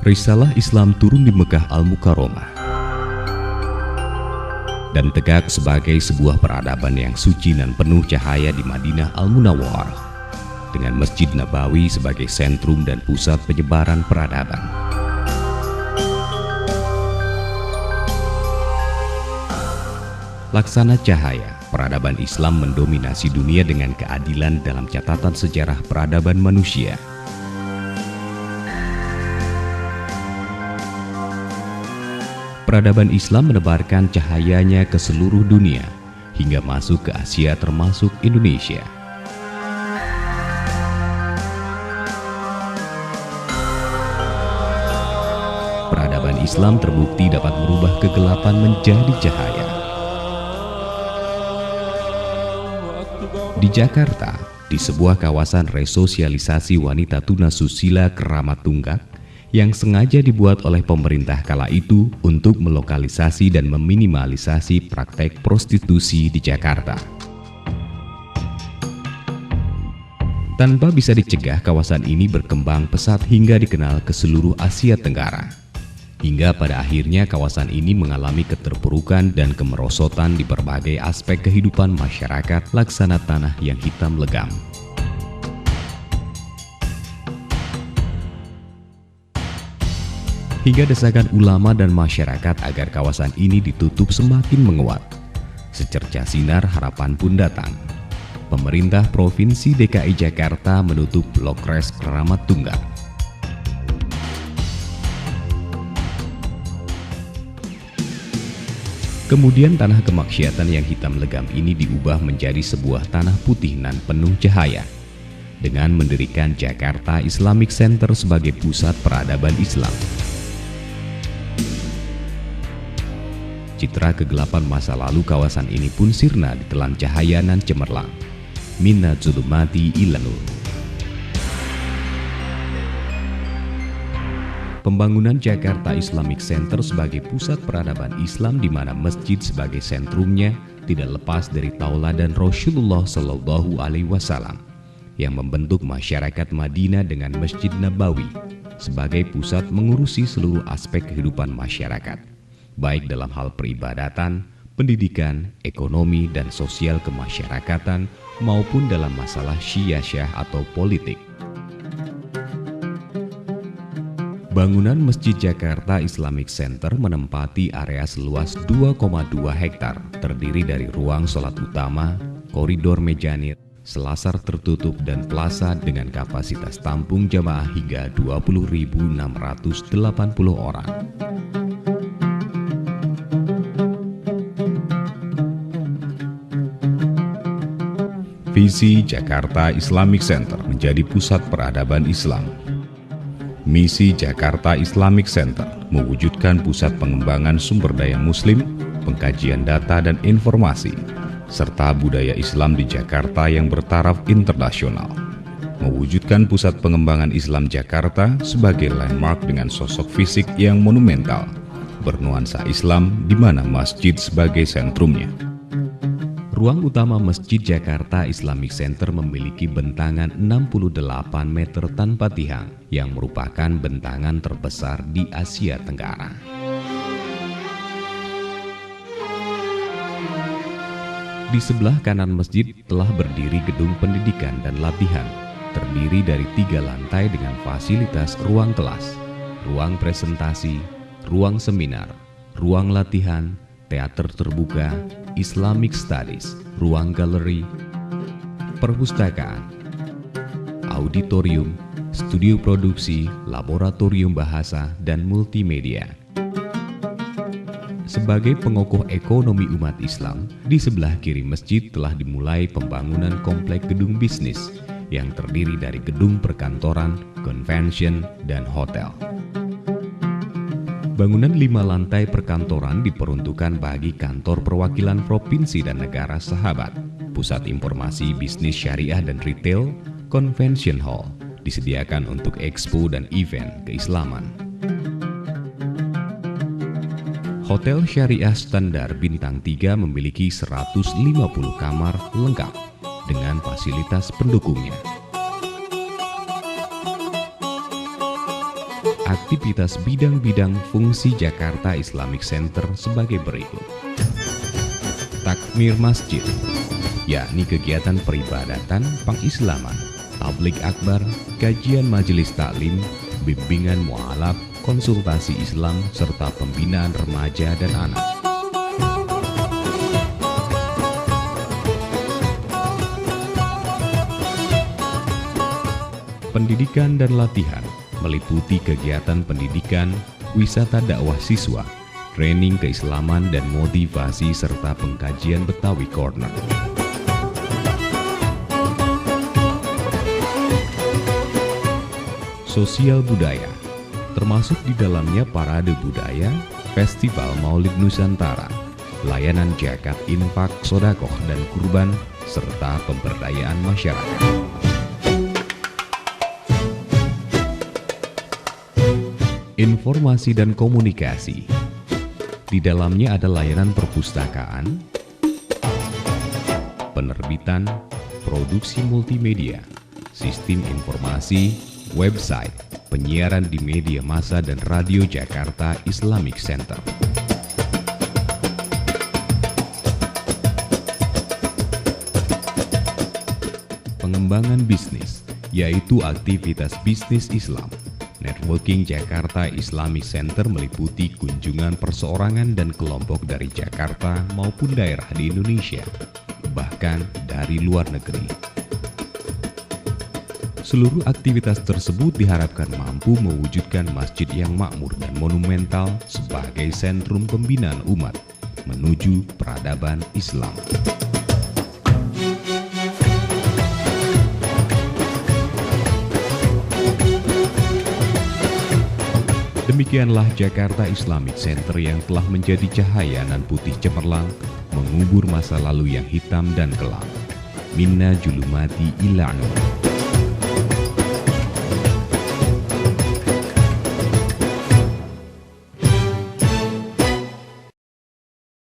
Risalah Islam turun di Mekah Al-Mukarramah dan tegak sebagai sebuah peradaban yang suci dan penuh cahaya di Madinah Al-Munawwarah, dengan Masjid Nabawi sebagai sentrum dan pusat penyebaran peradaban. Laksana cahaya, peradaban Islam mendominasi dunia dengan keadilan dalam catatan sejarah peradaban manusia. Peradaban Islam menebarkan cahayanya ke seluruh dunia hingga masuk ke Asia termasuk Indonesia. Peradaban Islam terbukti dapat merubah kegelapan menjadi cahaya. Di Jakarta, di sebuah kawasan resosialisasi wanita tunasusila Keramat Tunggak yang sengaja dibuat oleh pemerintah kala itu untuk melokalisasi dan meminimalisasi praktek prostitusi di Jakarta. Tanpa bisa dicegah, kawasan ini berkembang pesat hingga dikenal ke seluruh Asia Tenggara. Hingga pada akhirnya kawasan ini mengalami keterpurukan dan kemerosotan di berbagai aspek kehidupan masyarakat laksana tanah yang hitam legam. Hingga desakan ulama dan masyarakat agar kawasan ini ditutup semakin menguat. Secerca sinar harapan pun datang. Pemerintah Provinsi DKI Jakarta menutup Blok Res Keramat Tunggak. Kemudian tanah kemaksiatan yang hitam legam ini diubah menjadi sebuah tanah putih nan penuh cahaya, dengan mendirikan Jakarta Islamic Center sebagai pusat peradaban Islam. Citra kegelapan masa lalu kawasan ini pun sirna ditelan cahaya nan cemerlang. Minna zulumati ila nur. Pembangunan Jakarta Islamic Center sebagai pusat peradaban Islam di mana masjid sebagai sentrumnya tidak lepas dari tauladan Rasulullah Shallallahu Alaihi Wasallam yang membentuk masyarakat Madinah dengan Masjid Nabawi sebagai pusat mengurusi seluruh aspek kehidupan masyarakat, baik dalam hal peribadatan, pendidikan, ekonomi, dan sosial kemasyarakatan maupun dalam masalah syiasyah atau politik. Bangunan Masjid Jakarta Islamic Center menempati area seluas 2,2 hektar, terdiri dari ruang sholat utama, koridor mejanit, selasar tertutup, dan plaza dengan kapasitas tampung jamaah hingga 20.680 orang. Visi Jakarta Islamic Center menjadi pusat peradaban Islam. Misi Jakarta Islamic Center mewujudkan pusat pengembangan sumber daya muslim, pengkajian data dan informasi, serta budaya Islam di Jakarta yang bertaraf internasional. Mewujudkan pusat pengembangan Islam Jakarta sebagai landmark dengan sosok fisik yang monumental, bernuansa Islam di mana masjid sebagai sentrumnya. Ruang utama Masjid Jakarta Islamic Center memiliki bentangan 68 meter tanpa tiang yang merupakan bentangan terbesar di Asia Tenggara. Di sebelah kanan masjid telah berdiri gedung pendidikan dan latihan, terdiri dari 3 lantai dengan fasilitas ruang kelas, ruang presentasi, ruang seminar, ruang latihan, teater terbuka, Islamic Studies, ruang galeri, perpustakaan, auditorium, studio produksi, laboratorium bahasa, dan multimedia. Sebagai pengokoh ekonomi umat Islam, di sebelah kiri masjid telah dimulai pembangunan komplek gedung bisnis yang terdiri dari gedung perkantoran, convention, dan hotel. Bangunan 5 lantai perkantoran diperuntukkan bagi kantor perwakilan provinsi dan negara sahabat, pusat informasi bisnis syariah dan retail, convention hall, disediakan untuk expo dan event keislaman. Hotel syariah standar bintang 3 memiliki 150 kamar lengkap dengan fasilitas pendukungnya. Aktivitas bidang-bidang fungsi Jakarta Islamic Center sebagai berikut. Takmir masjid, yakni kegiatan peribadatan pengislaman, tablik akbar, kajian majelis taklim, bimbingan mualaf, konsultasi Islam, serta pembinaan remaja dan anak. Pendidikan dan latihan meliputi kegiatan pendidikan, wisata dakwah siswa, training keislaman dan motivasi serta pengkajian Betawi Corner. Sosial budaya, termasuk di dalamnya parade budaya, festival Maulid Nusantara, layanan zakat, infak, sodakoh dan kurban, serta pemberdayaan masyarakat. Informasi dan komunikasi. Di dalamnya ada layanan perpustakaan, penerbitan, produksi multimedia, sistem informasi, website, penyiaran di media massa dan radio Jakarta Islamic Center. Pengembangan bisnis, yaitu aktivitas bisnis Islam. Networking Jakarta Islamic Center meliputi kunjungan perseorangan dan kelompok dari Jakarta maupun daerah di Indonesia, bahkan dari luar negeri. Seluruh aktivitas tersebut diharapkan mampu mewujudkan masjid yang makmur dan monumental sebagai sentrum pembinaan umat menuju peradaban Islam. Demikianlah Jakarta Islamic Center yang telah menjadi cahaya nan putih cemerlang, mengubur masa lalu yang hitam dan kelam. Minna julumati ila nur.